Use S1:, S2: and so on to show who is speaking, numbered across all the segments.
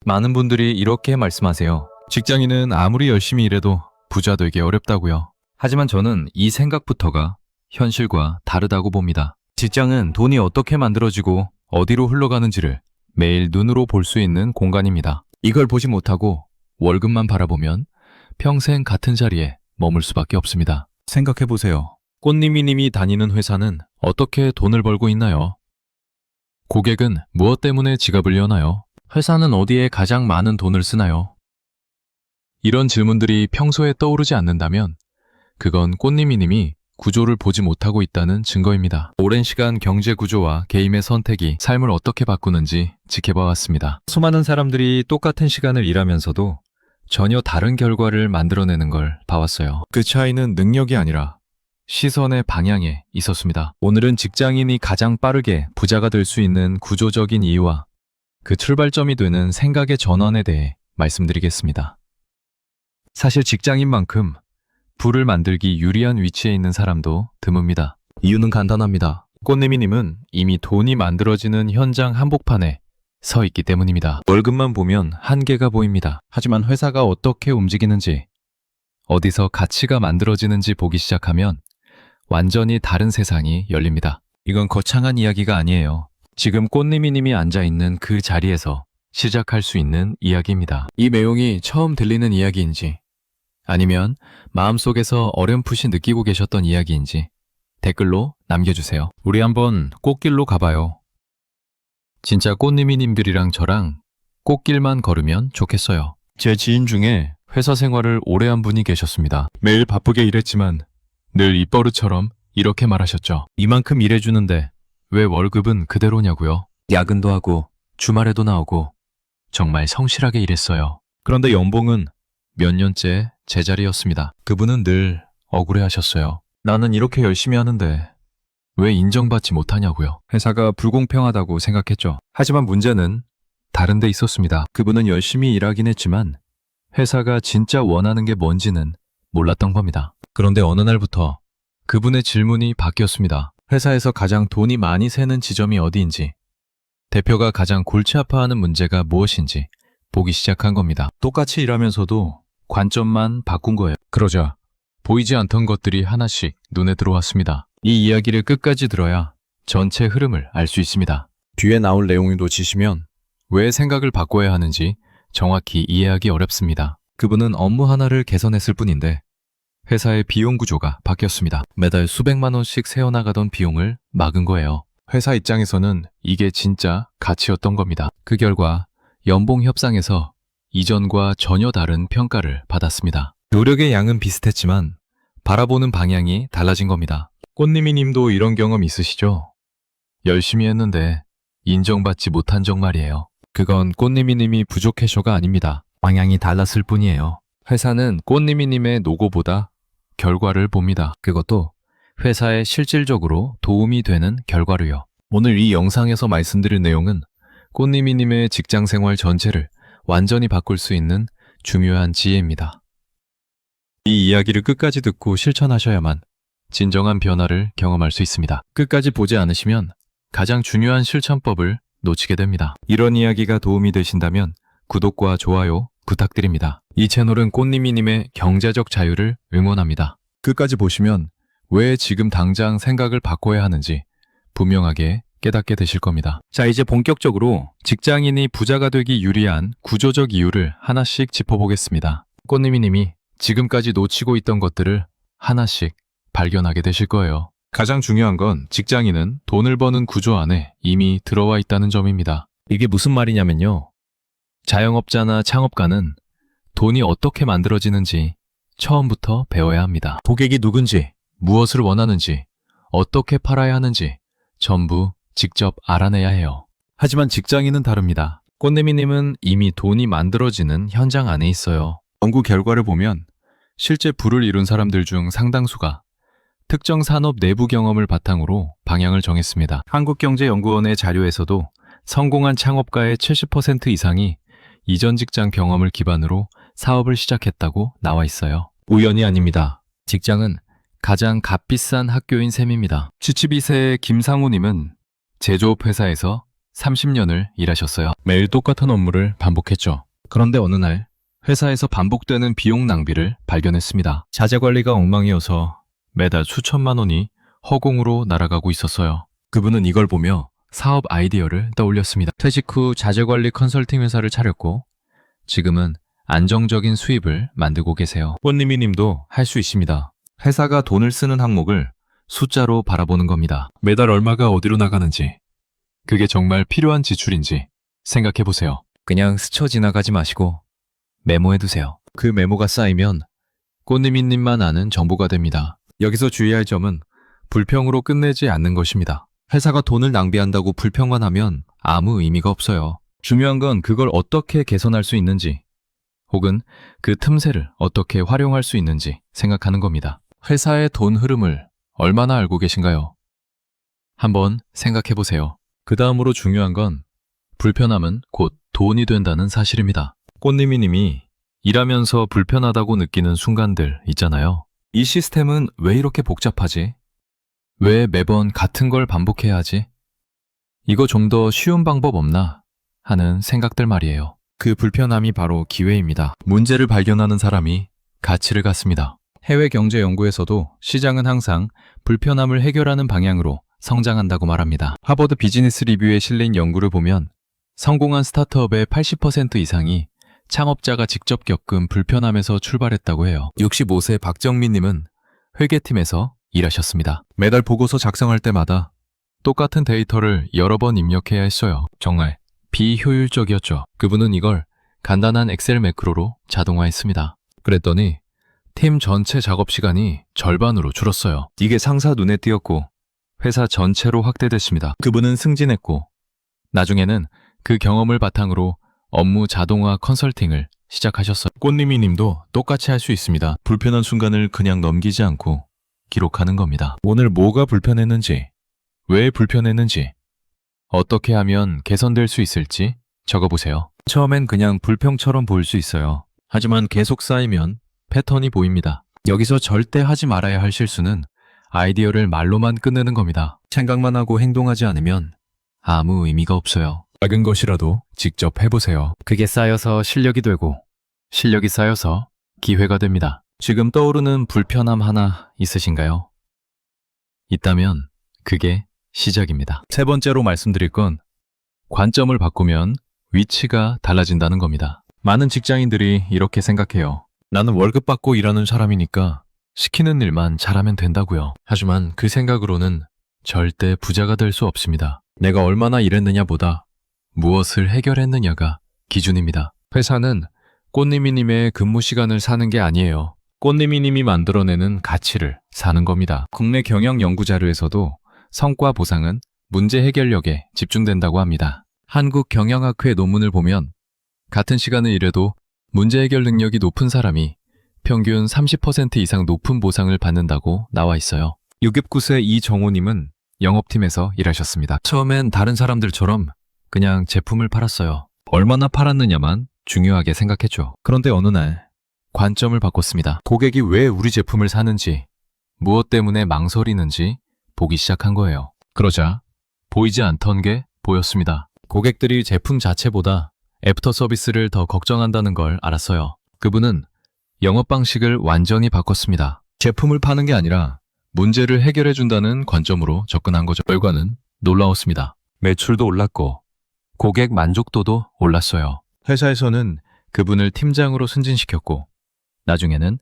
S1: 많은 분들이 이렇게 말씀하세요. 직장인은 아무리 열심히 일해도 부자 되기 어렵다고요. 하지만 저는 이 생각부터가 현실과 다르다고 봅니다. 직장은 돈이 어떻게 만들어지고 어디로 흘러가는지를 매일 눈으로 볼 수 있는 공간입니다. 이걸 보지 못하고 월급만 바라보면 평생 같은 자리에 머물 수밖에 없습니다. 생각해보세요. 꽃님이님이 다니는 회사는 어떻게 돈을 벌고 있나요? 고객은 무엇 때문에 지갑을 여나요? 회사는 어디에 가장 많은 돈을 쓰나요? 이런 질문들이 평소에 떠오르지 않는다면 그건 꽃님이님이 구조를 보지 못하고 있다는 증거입니다. 오랜 시간 경제 구조와 개인의 선택이 삶을 어떻게 바꾸는지 지켜봐왔습니다. 수많은 사람들이 똑같은 시간을 일하면서도 전혀 다른 결과를 만들어내는 걸 봐왔어요. 그 차이는 능력이 아니라 시선의 방향에 있었습니다. 오늘은 직장인이 가장 빠르게 부자가 될 수 있는 구조적인 이유와 그 출발점이 되는 생각의 전환에 대해 말씀드리겠습니다. 사실 직장인만큼 부를 만들기 유리한 위치에 있는 사람도 드뭅니다. 이유는 간단합니다. 꽃내미님은 이미 돈이 만들어지는 현장 한복판에 서 있기 때문입니다. 월급만 보면 한계가 보입니다. 하지만 회사가 어떻게 움직이는지, 어디서 가치가 만들어지는지 보기 시작하면 완전히 다른 세상이 열립니다. 이건 거창한 이야기가 아니에요. 지금 꽃님이님이 앉아있는 그 자리에서 시작할 수 있는 이야기입니다. 이 내용이 처음 들리는 이야기인지 아니면 마음속에서 어렴풋이 느끼고 계셨던 이야기인지 댓글로 남겨주세요. 우리 한번 꽃길로 가봐요. 진짜 꽃님이님들이랑 저랑 꽃길만 걸으면 좋겠어요. 제 지인 중에 회사 생활을 오래 한 분이 계셨습니다. 매일 바쁘게 일했지만 늘 입버릇처럼 이렇게 말하셨죠. 이만큼 일해주는데 왜 월급은 그대로냐고요? 야근도 하고 주말에도 나오고 정말 성실하게 일했어요. 그런데 연봉은 몇 년째 제자리였습니다. 그분은 늘 억울해하셨어요. 나는 이렇게 열심히 하는데 왜 인정받지 못하냐고요. 회사가 불공평하다고 생각했죠. 하지만 문제는 다른 데 있었습니다. 그분은 열심히 일하긴 했지만 회사가 진짜 원하는 게 뭔지는 몰랐던 겁니다. 그런데 어느 날부터 그분의 질문이 바뀌었습니다. 회사에서 가장 돈이 많이 새는 지점이 어디인지, 대표가 가장 골치 아파하는 문제가 무엇인지 보기 시작한 겁니다. 똑같이 일하면서도 관점만 바꾼 거예요. 그러자 보이지 않던 것들이 하나씩 눈에 들어왔습니다. 이 이야기를 끝까지 들어야 전체 흐름을 알 수 있습니다. 뒤에 나올 내용을 놓치시면 왜 생각을 바꿔야 하는지 정확히 이해하기 어렵습니다. 그분은 업무 하나를 개선했을 뿐인데 회사의 비용 구조가 바뀌었습니다. 매달 수백만 원씩 새어나가던 비용을 막은 거예요. 회사 입장에서는 이게 진짜 가치였던 겁니다. 그 결과 연봉 협상에서 이전과 전혀 다른 평가를 받았습니다. 노력의 양은 비슷했지만 바라보는 방향이 달라진 겁니다. 꽃님이 님도 이런 경험 있으시죠? 열심히 했는데 인정받지 못한 적 말이에요. 그건 꽃님이 님이 부족해서가 아닙니다. 방향이 달랐을 뿐이에요. 회사는 꽃님이 님의 노고보다 결과를 봅니다. 그것도 회사에 실질적으로 도움이 되는 결과로요. 오늘 이 영상에서 말씀드릴 내용은 꽃님이 님의 직장 생활 전체를 완전히 바꿀 수 있는 중요한 지혜입니다. 이 이야기를 끝까지 듣고 실천하셔야만 진정한 변화를 경험할 수 있습니다. 끝까지 보지 않으시면 가장 중요한 실천법을 놓치게 됩니다. 이런 이야기가 도움이 되신다면 구독과 좋아요 부탁드립니다. 이 채널은 꽃님이님의 경제적 자유를 응원합니다. 끝까지 보시면 왜 지금 당장 생각을 바꿔야 하는지 분명하게 깨닫게 되실 겁니다. 자, 이제 본격적으로 직장인이 부자가 되기 유리한 구조적 이유를 하나씩 짚어보겠습니다. 꽃님이님이 지금까지 놓치고 있던 것들을 하나씩 발견하게 되실 거예요. 가장 중요한 건 직장인은 돈을 버는 구조 안에 이미 들어와 있다는 점입니다. 이게 무슨 말이냐면요. 자영업자나 창업가는 돈이 어떻게 만들어지는지 처음부터 배워야 합니다. 고객이 누군지, 무엇을 원하는지, 어떻게 팔아야 하는지 전부 직접 알아내야 해요. 하지만 직장인은 다릅니다. 꽃내미님은 이미 돈이 만들어지는 현장 안에 있어요. 연구 결과를 보면 실제 부를 이룬 사람들 중 상당수가 특정 산업 내부 경험을 바탕으로 방향을 정했습니다. 한국경제연구원의 자료에서도 성공한 창업가의 70% 이상이 이전 직장 경험을 기반으로 사업을 시작했다고 나와 있어요. 우연이 아닙니다. 직장은 가장 값비싼 학교인 셈입니다. 72세의 김상우님은 제조업 회사에서 30년을 일하셨어요. 매일 똑같은 업무를 반복했죠. 그런데 어느 날 회사에서 반복되는 비용 낭비를 발견했습니다. 자재 관리가 엉망이어서 매달 수천만 원이 허공으로 날아가고 있었어요. 그분은 이걸 보며 사업 아이디어를 떠올렸습니다. 퇴직 후 자재 관리 컨설팅 회사를 차렸고 지금은 안정적인 수입을 만들고 계세요. 꽃님이 님도 할 수 있습니다. 회사가 돈을 쓰는 항목을 숫자로 바라보는 겁니다. 매달 얼마가 어디로 나가는지, 그게 정말 필요한 지출인지 생각해 보세요. 그냥 스쳐 지나가지 마시고 메모해 두세요. 그 메모가 쌓이면 꽃님이 님만 아는 정보가 됩니다. 여기서 주의할 점은 불평으로 끝내지 않는 것입니다. 회사가 돈을 낭비한다고 불평만 하면 아무 의미가 없어요. 중요한 건 그걸 어떻게 개선할 수 있는지, 혹은 그 틈새를 어떻게 활용할 수 있는지 생각하는 겁니다. 회사의 돈 흐름을 얼마나 알고 계신가요? 한번 생각해 보세요. 그 다음으로 중요한 건 불편함은 곧 돈이 된다는 사실입니다. 꽃님이 님이 일하면서 불편하다고 느끼는 순간들 있잖아요. 이 시스템은 왜 이렇게 복잡하지? 왜 매번 같은 걸 반복해야 하지? 이거 좀 더 쉬운 방법 없나? 하는 생각들 말이에요. 그 불편함이 바로 기회입니다. 문제를 발견하는 사람이 가치를 갖습니다. 해외 경제 연구에서도 시장은 항상 불편함을 해결하는 방향으로 성장한다고 말합니다. 하버드 비즈니스 리뷰에 실린 연구를 보면 성공한 스타트업의 80% 이상이 창업자가 직접 겪은 불편함에서 출발했다고 해요. 65세 박정민님은 회계팀에서 일하셨습니다. 매달 보고서 작성할 때마다 똑같은 데이터를 여러 번 입력해야 했어요. 정말 비효율적이었죠. 그분은 이걸 간단한 엑셀 매크로로 자동화했습니다. 그랬더니 팀 전체 작업 시간이 절반으로 줄었어요. 이게 상사 눈에 띄었고 회사 전체로 확대됐습니다. 그분은 승진했고 나중에는 그 경험을 바탕으로 업무 자동화 컨설팅을 시작하셨어요. 꽃님이 님도 똑같이 할 수 있습니다. 불편한 순간을 그냥 넘기지 않고 기록하는 겁니다. 오늘 뭐가 불편했는지, 왜 불편했는지, 어떻게 하면 개선될 수 있을지 적어보세요. 처음엔 그냥 불평처럼 보일 수 있어요. 하지만 계속 쌓이면 패턴이 보입니다. 여기서 절대 하지 말아야 할 실수는 아이디어를 말로만 끝내는 겁니다. 생각만 하고 행동하지 않으면 아무 의미가 없어요. 작은 것이라도 직접 해보세요. 그게 쌓여서 실력이 되고 실력이 쌓여서 기회가 됩니다. 지금 떠오르는 불편함 하나 있으신가요? 있다면 그게 시작입니다. 세 번째로 말씀드릴 건 관점을 바꾸면 위치가 달라진다는 겁니다. 많은 직장인들이 이렇게 생각해요. 나는 월급 받고 일하는 사람이니까 시키는 일만 잘하면 된다고요. 하지만 그 생각으로는 절대 부자가 될 수 없습니다. 내가 얼마나 일했느냐보다 무엇을 해결했느냐가 기준입니다. 회사는 꽃님이님의 근무 시간을 사는 게 아니에요. 꽃님이님이 만들어내는 가치를 사는 겁니다. 국내 경영 연구 자료에서도 성과 보상은 문제 해결력에 집중된다고 합니다. 한국경영학회 논문을 보면 같은 시간을 일해도 문제 해결 능력이 높은 사람이 평균 30% 이상 높은 보상을 받는다고 나와 있어요. 69세 이정호님은 영업팀에서 일하셨습니다. 처음엔 다른 사람들처럼 그냥 제품을 팔았어요. 얼마나 팔았느냐만 중요하게 생각했죠. 그런데 어느 날 관점을 바꿨습니다. 고객이 왜 우리 제품을 사는지, 무엇 때문에 망설이는지 보기 시작한 거예요. 그러자 보이지 않던 게 보였습니다. 고객들이 제품 자체보다 애프터 서비스를 더 걱정한다는 걸 알았어요. 그분은 영업 방식을 완전히 바꿨습니다. 제품을 파는 게 아니라 문제를 해결해 준다는 관점으로 접근한 거죠. 결과는 놀라웠습니다. 매출도 올랐고 고객 만족도도 올랐어요. 회사에서는 그분을 팀장으로 승진시켰고 나중에는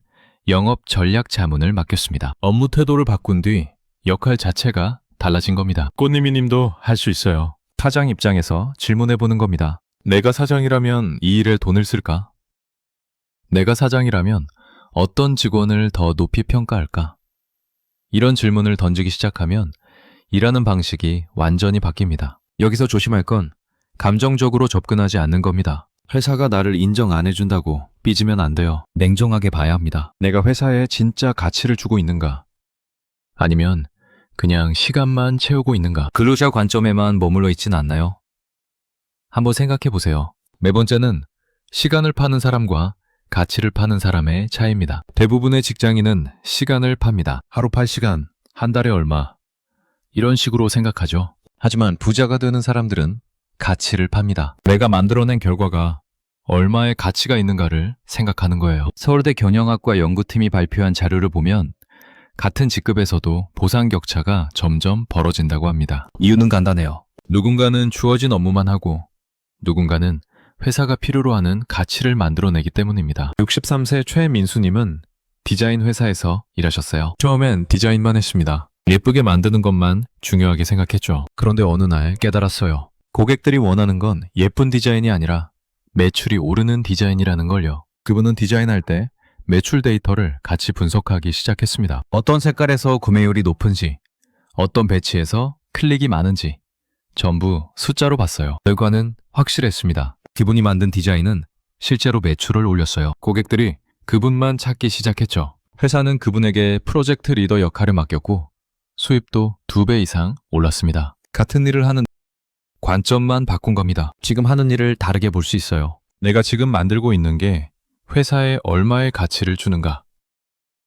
S1: 영업 전략 자문을 맡겼습니다. 업무 태도를 바꾼 뒤 역할 자체가 달라진 겁니다. 꽃님이 님도 할 수 있어요. 사장 입장에서 질문해 보는 겁니다. 내가 사장이라면 이 일에 돈을 쓸까? 내가 사장이라면 어떤 직원을 더 높이 평가할까? 이런 질문을 던지기 시작하면 일하는 방식이 완전히 바뀝니다. 여기서 조심할 건 감정적으로 접근하지 않는 겁니다. 회사가 나를 인정 안 해준다고 삐지면 안 돼요. 냉정하게 봐야 합니다. 내가 회사에 진짜 가치를 주고 있는가? 아니면 그냥 시간만 채우고 있는가? 근로자 관점에만 머물러 있진 않나요? 한번 생각해 보세요. 네 번째는 시간을 파는 사람과 가치를 파는 사람의 차이입니다. 대부분의 직장인은 시간을 팝니다. 하루 8시간, 한 달에 얼마, 이런 식으로 생각하죠. 하지만 부자가 되는 사람들은 가치를 팝니다. 내가 만들어낸 결과가 얼마의 가치가 있는가를 생각하는 거예요. 서울대 경영학과 연구팀이 발표한 자료를 보면 같은 직급에서도 보상 격차가 점점 벌어진다고 합니다. 이유는 간단해요. 누군가는 주어진 업무만 하고 누군가는 회사가 필요로 하는 가치를 만들어내기 때문입니다. 63세 최민수님은 디자인 회사에서 일하셨어요. 처음엔 디자인만 했습니다. 예쁘게 만드는 것만 중요하게 생각했죠. 그런데 어느 날 깨달았어요. 고객들이 원하는 건 예쁜 디자인이 아니라 매출이 오르는 디자인이라는 걸요. 그분은 디자인할 때 매출 데이터를 같이 분석하기 시작했습니다. 어떤 색깔에서 구매율이 높은지, 어떤 배치에서 클릭이 많은지 전부 숫자로 봤어요. 결과는 확실했습니다. 그분이 만든 디자인은 실제로 매출을 올렸어요. 고객들이 그분만 찾기 시작했죠. 회사는 그분에게 프로젝트 리더 역할을 맡겼고 수입도 2배 이상 올랐습니다. 같은 일을 하는 관점만 바꾼 겁니다. 지금 하는 일을 다르게 볼 수 있어요. 내가 지금 만들고 있는 게 회사에 얼마의 가치를 주는가?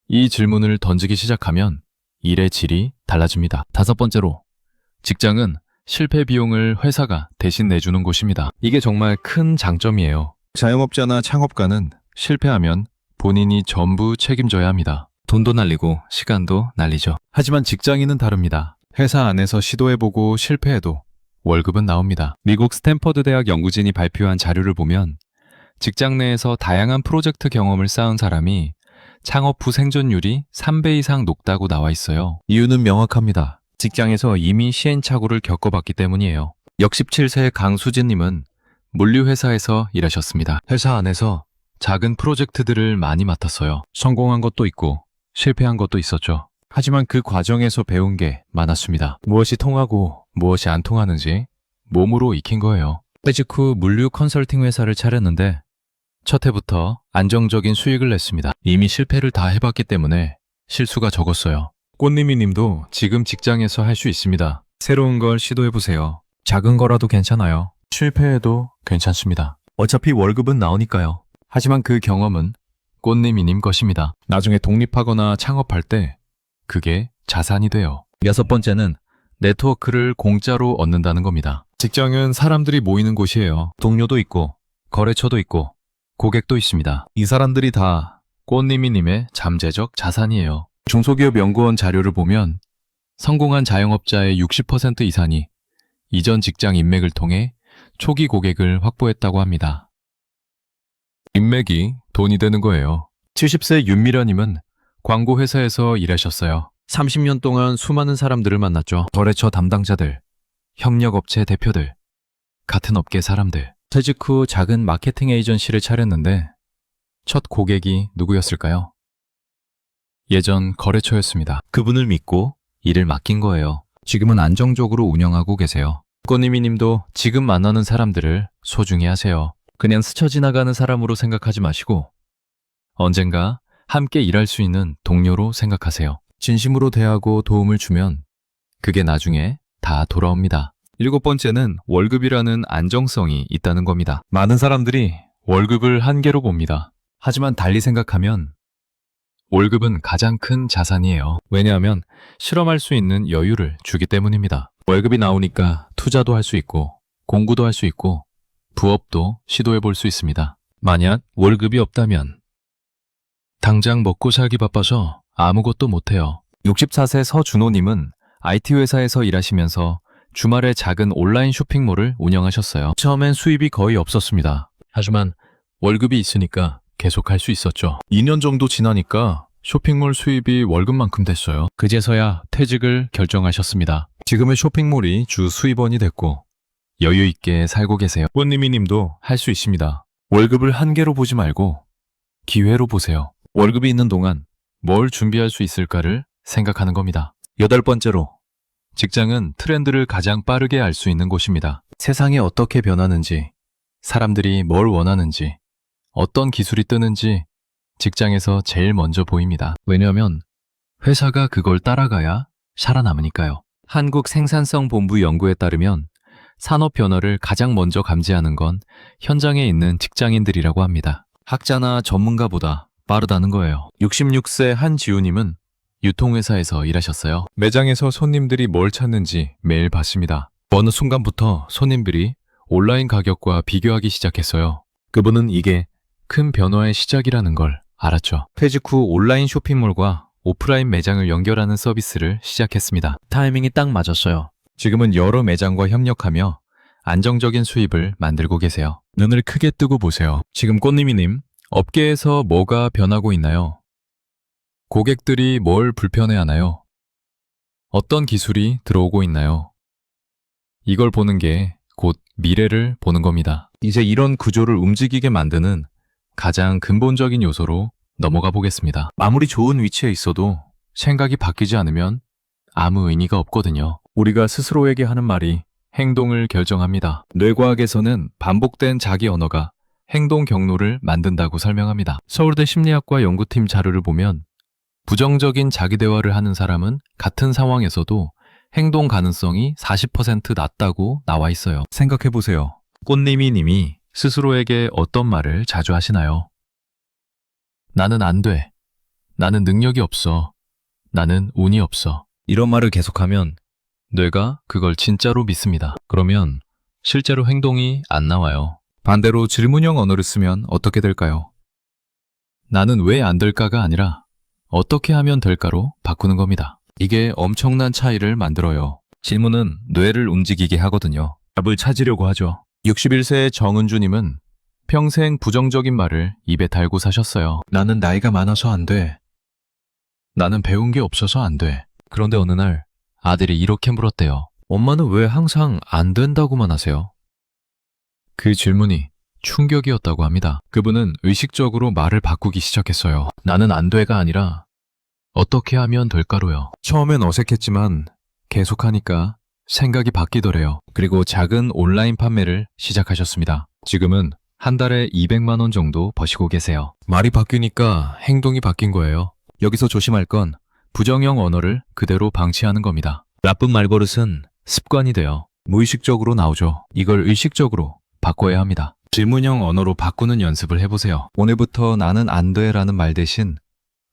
S1: 이 질문을 던지기 시작하면 일의 질이 달라집니다. 5번째로, 직장은 실패 비용을 회사가 대신 내주는 곳입니다. 이게 정말 큰 장점이에요. 자영업자나 창업가는 실패하면 본인이 전부 책임져야 합니다. 돈도 날리고 시간도 날리죠. 하지만 직장인은 다릅니다. 회사 안에서 시도해보고 실패해도 월급은 나옵니다. 미국 스탠퍼드 대학 연구진이 발표한 자료를 보면 직장 내에서 다양한 프로젝트 경험을 쌓은 사람이 창업 후 생존율이 3배 이상 높다고 나와 있어요. 이유는 명확합니다. 직장에서 이미 시행착오를 겪어봤기 때문이에요. 67세 강수진님은 물류회사에서 일하셨습니다. 회사 안에서 작은 프로젝트들을 많이 맡았어요. 성공한 것도 있고 실패한 것도 있었죠. 하지만 그 과정에서 배운 게 많았습니다. 무엇이 통하고 무엇이 안 통하는지 몸으로 익힌 거예요. 퇴직 후 물류 컨설팅 회사를 차렸는데 첫 해부터 안정적인 수익을 냈습니다. 이미 실패를 다 해봤기 때문에 실수가 적었어요. 꽃님이 님도 지금 직장에서 할 수 있습니다. 새로운 걸 시도해보세요. 작은 거라도 괜찮아요. 실패해도 괜찮습니다. 어차피 월급은 나오니까요. 하지만 그 경험은 꽃님이 님 것입니다. 나중에 독립하거나 창업할 때 그게 자산이 돼요. 6번째는 네트워크를 공짜로 얻는다는 겁니다. 직장은 사람들이 모이는 곳이에요. 동료도 있고 거래처도 있고 고객도 있습니다. 이 사람들이 다 꽃님이님의 잠재적 자산이에요. 중소기업 연구원 자료를 보면 성공한 자영업자의 60% 이상이 이전 직장 인맥을 통해 초기 고객을 확보했다고 합니다. 인맥이 돈이 되는 거예요. 70세 윤미련님은 광고회사에서 일하셨어요. 30년 동안 수많은 사람들을 만났죠. 거래처 담당자들, 협력업체 대표들, 같은 업계 사람들. 퇴직 후 작은 마케팅 에이전시를 차렸는데 첫 고객이 누구였을까요? 예전 거래처였습니다. 그분을 믿고 일을 맡긴 거예요. 지금은 안정적으로 운영하고 계세요. 꽃님이 님도 지금 만나는 사람들을 소중히 하세요. 그냥 스쳐 지나가는 사람으로 생각하지 마시고 언젠가 함께 일할 수 있는 동료로 생각하세요. 진심으로 대하고 도움을 주면 그게 나중에 다 돌아옵니다. 7번째는 월급이라는 안정성이 있다는 겁니다. 많은 사람들이 월급을 한계로 봅니다. 하지만 달리 생각하면 월급은 가장 큰 자산이에요. 왜냐하면 실험할 수 있는 여유를 주기 때문입니다. 월급이 나오니까 투자도 할 수 있고 공부도 할 수 있고 부업도 시도해 볼 수 있습니다. 만약 월급이 없다면 당장 먹고 살기 바빠서 아무것도 못해요. 64세 서준호님은 IT 회사에서 일하시면서 주말에 작은 온라인 쇼핑몰을 운영하셨어요. 처음엔 수입이 거의 없었습니다. 하지만 월급이 있으니까 계속 할 수 있었죠. 2년 정도 지나니까 쇼핑몰 수입이 월급만큼 됐어요. 그제서야 퇴직을 결정하셨습니다. 지금은 쇼핑몰이 주 수입원이 됐고 여유 있게 살고 계세요. 꽃님이님도 할 수 있습니다. 월급을 한계로 보지 말고 기회로 보세요. 월급이 있는 동안 뭘 준비할 수 있을까를 생각하는 겁니다. 8번째로, 직장은 트렌드를 가장 빠르게 알 수 있는 곳입니다. 세상이 어떻게 변하는지, 사람들이 뭘 원하는지, 어떤 기술이 뜨는지 직장에서 제일 먼저 보입니다. 왜냐하면 회사가 그걸 따라가야 살아남으니까요. 한국생산성본부 연구에 따르면 산업 변화를 가장 먼저 감지하는 건 현장에 있는 직장인들이라고 합니다. 학자나 전문가보다 빠르다는 거예요. 66세 한지우님은 유통회사에서 일하셨어요. 매장에서 손님들이 뭘 찾는지 매일 봤습니다. 어느 순간부터 손님들이 온라인 가격과 비교하기 시작했어요. 그분은 이게 큰 변화의 시작이라는 걸 알았죠. 퇴직 후 온라인 쇼핑몰과 오프라인 매장을 연결하는 서비스를 시작했습니다. 타이밍이 딱 맞았어요. 지금은 여러 매장과 협력하며 안정적인 수입을 만들고 계세요. 눈을 크게 뜨고 보세요. 지금 꽃님이님, 업계에서 뭐가 변하고 있나요? 고객들이 뭘 불편해하나요? 어떤 기술이 들어오고 있나요? 이걸 보는 게 곧 미래를 보는 겁니다. 이제 이런 구조를 움직이게 만드는 가장 근본적인 요소로 넘어가 보겠습니다. 아무리 좋은 위치에 있어도 생각이 바뀌지 않으면 아무 의미가 없거든요. 우리가 스스로에게 하는 말이 행동을 결정합니다. 뇌과학에서는 반복된 자기 언어가 행동 경로를 만든다고 설명합니다. 서울대 심리학과 연구팀 자료를 보면 부정적인 자기 대화를 하는 사람은 같은 상황에서도 행동 가능성이 40% 낮다고 나와 있어요. 생각해 보세요. 꽃님이 님이 스스로에게 어떤 말을 자주 하시나요? 나는 안 돼. 나는 능력이 없어. 나는 운이 없어. 이런 말을 계속하면 뇌가 그걸 진짜로 믿습니다. 그러면 실제로 행동이 안 나와요. 반대로 질문형 언어를 쓰면 어떻게 될까요? 나는 왜 안 될까가 아니라 어떻게 하면 될까로 바꾸는 겁니다. 이게 엄청난 차이를 만들어요. 질문은 뇌를 움직이게 하거든요. 답을 찾으려고 하죠. 61세의 정은주님은 평생 부정적인 말을 입에 달고 사셨어요. 나는 나이가 많아서 안 돼. 나는 배운 게 없어서 안 돼. 그런데 어느 날 아들이 이렇게 물었대요. 엄마는 왜 항상 안 된다고만 하세요? 그 질문이 충격이었다고 합니다. 그분은 의식적으로 말을 바꾸기 시작했어요. 나는 안 돼가 아니라 어떻게 하면 될까로요. 처음엔 어색했지만 계속하니까 생각이 바뀌더래요. 그리고 작은 온라인 판매를 시작하셨습니다. 지금은 한 달에 200만 원 정도 버시고 계세요. 말이 바뀌니까 행동이 바뀐 거예요. 여기서 조심할 건 부정형 언어를 그대로 방치하는 겁니다. 나쁜 말버릇은 습관이 돼요. 무의식적으로 나오죠. 이걸 의식적으로 바꿔야 합니다. 질문형 언어로 바꾸는 연습을 해보세요. 오늘부터 나는 안 돼라는 말 대신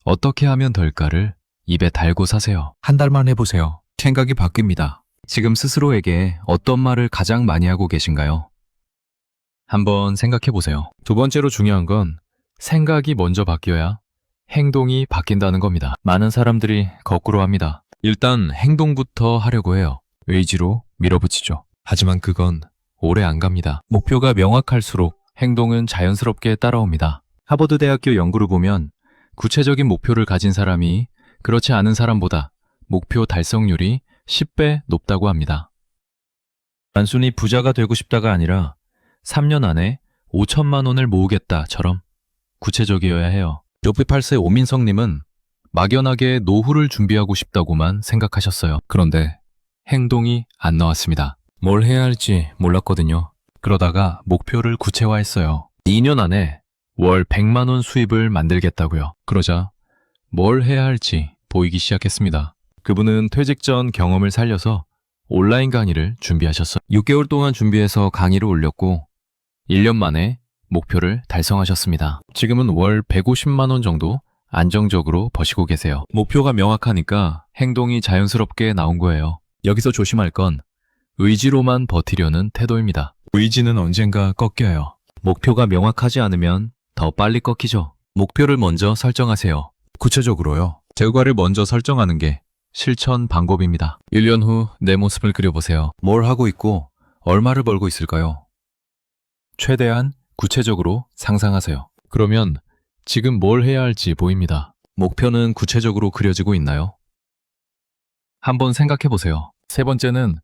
S1: 어떻게 하면 될까를 입에 달고 사세요. 한 달만 해보세요. 생각이 바뀝니다. 지금 스스로에게 어떤 말을 가장 많이 하고 계신가요? 한번 생각해 보세요. 두 번째로 중요한 건 생각이 먼저 바뀌어야 행동이 바뀐다는 겁니다. 많은 사람들이 거꾸로 합니다. 일단 행동부터 하려고 해요. 의지로 밀어붙이죠. 하지만 그건 오래 안 갑니다. 목표가 명확할수록 행동은 자연스럽게 따라옵니다. 하버드 대학교 연구를 보면 구체적인 목표를 가진 사람이 그렇지 않은 사람보다 목표 달성률이 10배 높다고 합니다. 단순히 부자가 되고 싶다가 아니라 3년 안에 5천만 원을 모으겠다처럼 구체적이어야 해요. 옆에 8세 오민성님은 막연하게 노후를 준비하고 싶다고만 생각하셨어요. 그런데 행동이 안 나왔습니다. 뭘 해야 할지 몰랐거든요. 그러다가 목표를 구체화했어요. 2년 안에 월 100만 원 수입을 만들겠다고요. 그러자 뭘 해야 할지 보이기 시작했습니다. 그분은 퇴직 전 경험을 살려서 온라인 강의를 준비하셨어요. 6개월 동안 준비해서 강의를 올렸고 1년 만에 목표를 달성하셨습니다. 지금은 월 150만 원 정도 안정적으로 버시고 계세요. 목표가 명확하니까 행동이 자연스럽게 나온 거예요. 여기서 조심할 건 의지로만 버티려는 태도입니다. 의지는 언젠가 꺾여요. 목표가 명확하지 않으면 더 빨리 꺾이죠. 목표를 먼저 설정하세요. 구체적으로요. 결과를 먼저 설정하는 게 실천 방법입니다. 1년 후 내 모습을 그려보세요. 뭘 하고 있고 얼마를 벌고 있을까요? 최대한 구체적으로 상상하세요. 그러면 지금 뭘 해야 할지 보입니다. 목표는 구체적으로 그려지고 있나요? 한번 생각해 보세요. 세 번째는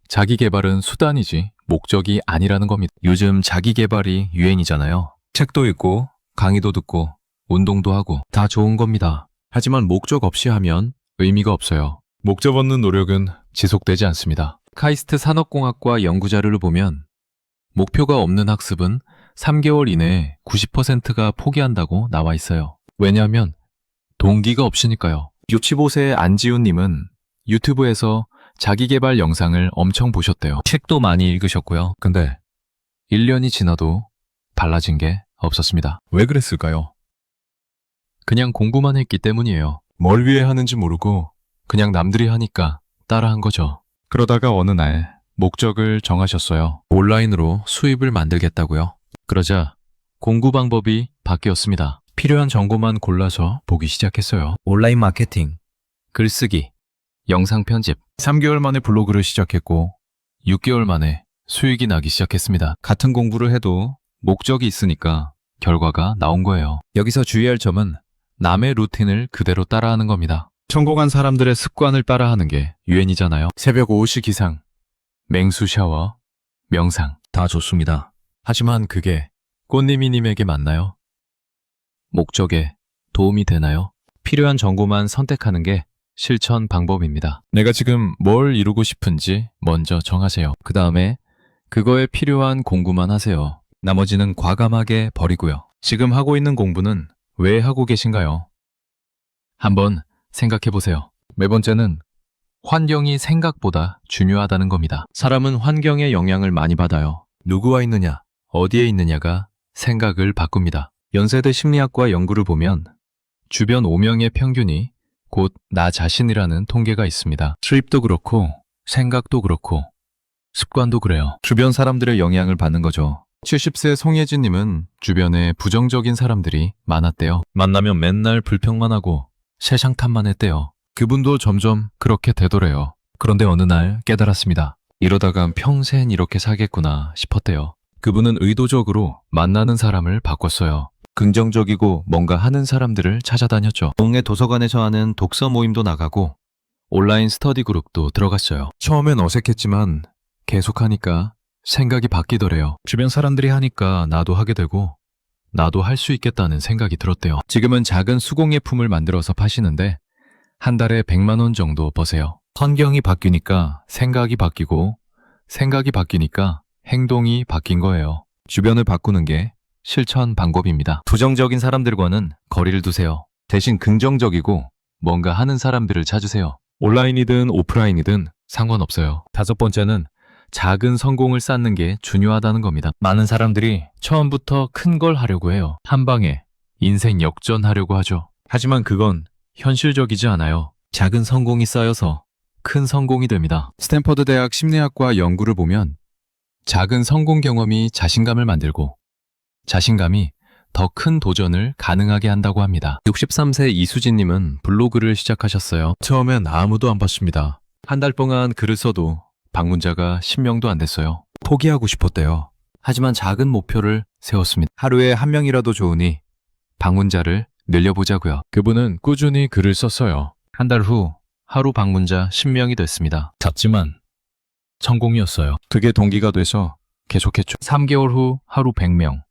S1: 자기 개발은 수단이지 목적이 아니라는 겁니다. 요즘 자기 개발이 유행이잖아요. 책도 읽고 강의도 듣고 운동도 하고 다 좋은 겁니다. 하지만 목적 없이 하면 의미가 없어요. 목적 없는 노력은 지속되지 않습니다. 카이스트 산업공학과 연구 자료를 보면 목표가 없는 학습은 3개월 이내에 90%가 포기한다고 나와 있어요. 왜냐하면 동기가 없으니까요. 65세의 안지훈님은 유튜브에서 자기계발 영상을 엄청 보셨대요. 책도 많이 읽으셨고요. 근데 1년이 지나도 달라진 게 없었습니다. 왜 그랬을까요? 그냥 공부만 했기 때문이에요. 뭘 위해 하는지 모르고 그냥 남들이 하니까 따라한 거죠. 그러다가 어느 날 목적을 정하셨어요. 온라인으로 수입을 만들겠다고요. 그러자 공구 방법이 바뀌었습니다. 필요한 정보만 골라서 보기 시작했어요. 온라인 마케팅, 글쓰기, 영상 편집. 3개월 만에 블로그를 시작했고 6개월 만에 수익이 나기 시작했습니다. 같은 공부를 해도 목적이 있으니까 결과가 나온 거예요. 여기서 주의할 점은 남의 루틴을 그대로 따라하는 겁니다. 성공한 사람들의 습관을 따라하는 게 유행이잖아요. 새벽 5시 기상, 맹수 샤워, 명상 다 좋습니다. 하지만 그게 꽃님이님에게 맞나요? 목적에 도움이 되나요? 필요한 정보만 선택하는 게 실천 방법입니다. 내가 지금 뭘 이루고 싶은지 먼저 정하세요. 그 다음에 그거에 필요한 공부만 하세요. 나머지는 과감하게 버리고요. 지금 하고 있는 공부는 왜 하고 계신가요? 한번 생각해 보세요. 네 번째는 환경이 생각보다 중요하다는 겁니다. 사람은 환경의 영향을 많이 받아요. 누구와 있느냐, 어디에 있느냐가 생각을 바꿉니다. 연세대 심리학과 연구를 보면 주변 5명의 평균이 곧 나 자신이라는 통계가 있습니다. 수입도 그렇고 생각도 그렇고 습관도 그래요. 주변 사람들의 영향을 받는 거죠. 70세 송예진님은 주변에 부정적인 사람들이 많았대요. 만나면 맨날 불평만 하고 세상 탓만 했대요. 그분도 점점 그렇게 되더래요. 그런데 어느 날 깨달았습니다. 이러다간 평생 이렇게 살겠구나 싶었대요. 그분은 의도적으로 만나는 사람을 바꿨어요. 긍정적이고 뭔가 하는 사람들을 찾아다녔죠. 동네 도서관에서 하는 독서 모임도 나가고 온라인 스터디 그룹도 들어갔어요. 처음엔 어색했지만 계속하니까 생각이 바뀌더래요. 주변 사람들이 하니까 나도 하게 되고 나도 할 수 있겠다는 생각이 들었대요. 지금은 작은 수공예품을 만들어서 파시는데 한 달에 100만 원 정도 버세요. 환경이 바뀌니까 생각이 바뀌고 생각이 바뀌니까 행동이 바뀐 거예요. 주변을 바꾸는 게 실천 방법입니다. 부정적인 사람들과는 거리를 두세요. 대신 긍정적이고 뭔가 하는 사람들을 찾으세요. 온라인이든 오프라인이든 상관없어요. 다섯 번째는 작은 성공을 쌓는 게 중요하다는 겁니다. 많은 사람들이 처음부터 큰 걸 하려고 해요. 한 방에 인생 역전하려고 하죠. 하지만 그건 현실적이지 않아요. 작은 성공이 쌓여서 큰 성공이 됩니다. 스탠퍼드 대학 심리학과 연구를 보면 작은 성공 경험이 자신감을 만들고 자신감이 더 큰 도전을 가능하게 한다고 합니다. 63세 이수진님은 블로그를 시작하셨어요. 처음엔 아무도 안 봤습니다. 한 달 동안 글을 써도 방문자가 10명도 안 됐어요. 포기하고 싶었대요. 하지만 작은 목표를 세웠습니다. 하루에 한 명이라도 좋으니 방문자를 늘려보자고요. 그분은 꾸준히 글을 썼어요. 한 달 후 하루 방문자 10명이 됐습니다. 작지만 성공이었어요. 그게 동기가 돼서 계속했죠. 3개월 후 하루 100명,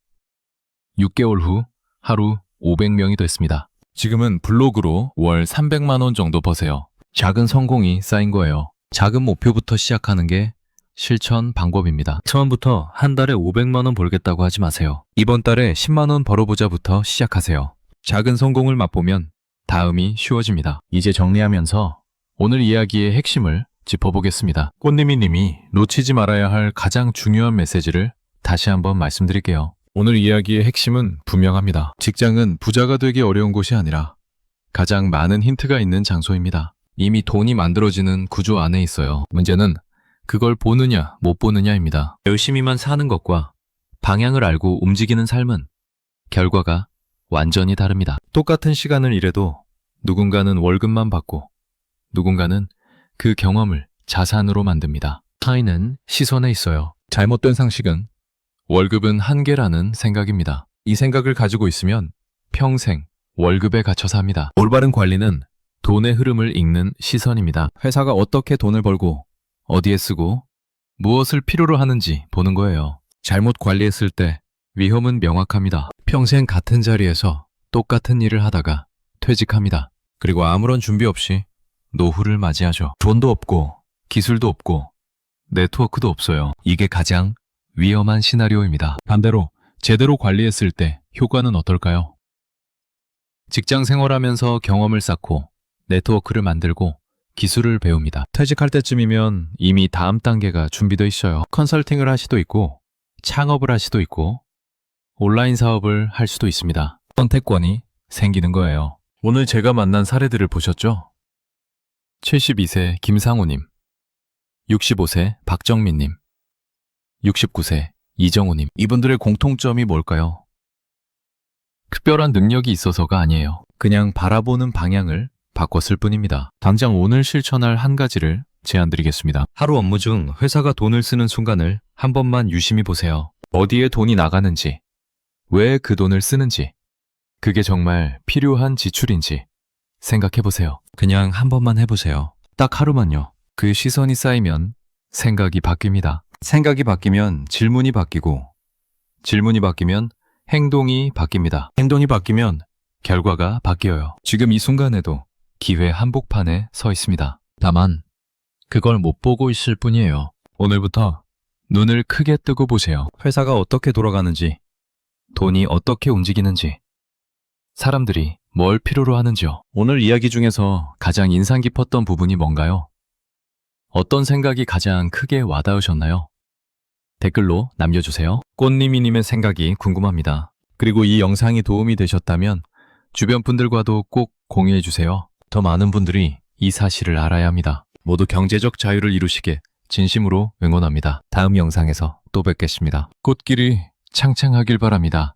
S1: 6개월 후 하루 500명이 됐습니다. 지금은 블로그로 월 300만 원 정도 버세요. 작은 성공이 쌓인 거예요. 작은 목표부터 시작하는 게 실천 방법입니다. 처음부터 한 달에 500만 원 벌겠다고 하지 마세요. 이번 달에 10만 원 벌어보자부터 시작하세요. 작은 성공을 맛보면 다음이 쉬워집니다. 이제 정리하면서 오늘 이야기의 핵심을 짚어보겠습니다. 꽃님이님이 놓치지 말아야 할 가장 중요한 메시지를 다시 한번 말씀드릴게요. 오늘 이야기의 핵심은 분명합니다. 직장은 부자가 되기 어려운 곳이 아니라 가장 많은 힌트가 있는 장소입니다. 이미 돈이 만들어지는 구조 안에 있어요. 문제는 그걸 보느냐 못 보느냐입니다. 열심히만 사는 것과 방향을 알고 움직이는 삶은 결과가 완전히 다릅니다. 똑같은 시간을 일해도 누군가는 월급만 받고 누군가는 그 경험을 자산으로 만듭니다. 차이는 시선에 있어요. 잘못된 상식은 월급은 한계라는 생각입니다. 이 생각을 가지고 있으면 평생 월급에 갇혀 삽니다. 올바른 관리는 돈의 흐름을 읽는 시선입니다. 회사가 어떻게 돈을 벌고 어디에 쓰고 무엇을 필요로 하는지 보는 거예요. 잘못 관리했을 때 위험은 명확합니다. 평생 같은 자리에서 똑같은 일을 하다가 퇴직합니다. 그리고 아무런 준비 없이 노후를 맞이하죠. 돈도 없고 기술도 없고 네트워크도 없어요. 이게 가장 위험한 시나리오입니다. 반대로 제대로 관리했을 때 효과는 어떨까요? 직장 생활하면서 경험을 쌓고 네트워크를 만들고 기술을 배웁니다. 퇴직할 때쯤이면 이미 다음 단계가 준비되어 있어요. 컨설팅을 할 수도 있고 창업을 할 수도 있고 온라인 사업을 할 수도 있습니다. 선택권이 생기는 거예요. 오늘 제가 만난 사례들을 보셨죠? 72세 김상우님, 65세 박정민님, 69세 이정호님. 이분들의 공통점이 뭘까요? 특별한 능력이 있어서가 아니에요. 그냥 바라보는 방향을 바꿨을 뿐입니다. 당장 오늘 실천할 한 가지를 제안드리겠습니다. 하루 업무 중 회사가 돈을 쓰는 순간을 한 번만 유심히 보세요. 어디에 돈이 나가는지, 왜 그 돈을 쓰는지, 그게 정말 필요한 지출인지 생각해 보세요. 그냥 한 번만 해보세요. 딱 하루만요. 그 시선이 쌓이면 생각이 바뀝니다. 생각이 바뀌면 질문이 바뀌고, 질문이 바뀌면 행동이 바뀝니다. 행동이 바뀌면 결과가 바뀌어요. 지금 이 순간에도 기회 한복판에 서 있습니다. 다만 그걸 못 보고 있을 뿐이에요. 오늘부터 눈을 크게 뜨고 보세요. 회사가 어떻게 돌아가는지, 돈이 어떻게 움직이는지, 사람들이 뭘 필요로 하는지요. 오늘 이야기 중에서 가장 인상 깊었던 부분이 뭔가요? 어떤 생각이 가장 크게 와닿으셨나요? 댓글로 남겨주세요. 꽃님이님의 생각이 궁금합니다. 그리고 이 영상이 도움이 되셨다면 주변 분들과도 꼭 공유해주세요. 더 많은 분들이 이 사실을 알아야 합니다. 모두 경제적 자유를 이루시게 진심으로 응원합니다. 다음 영상에서 또 뵙겠습니다. 꽃길이 창창하길 바랍니다.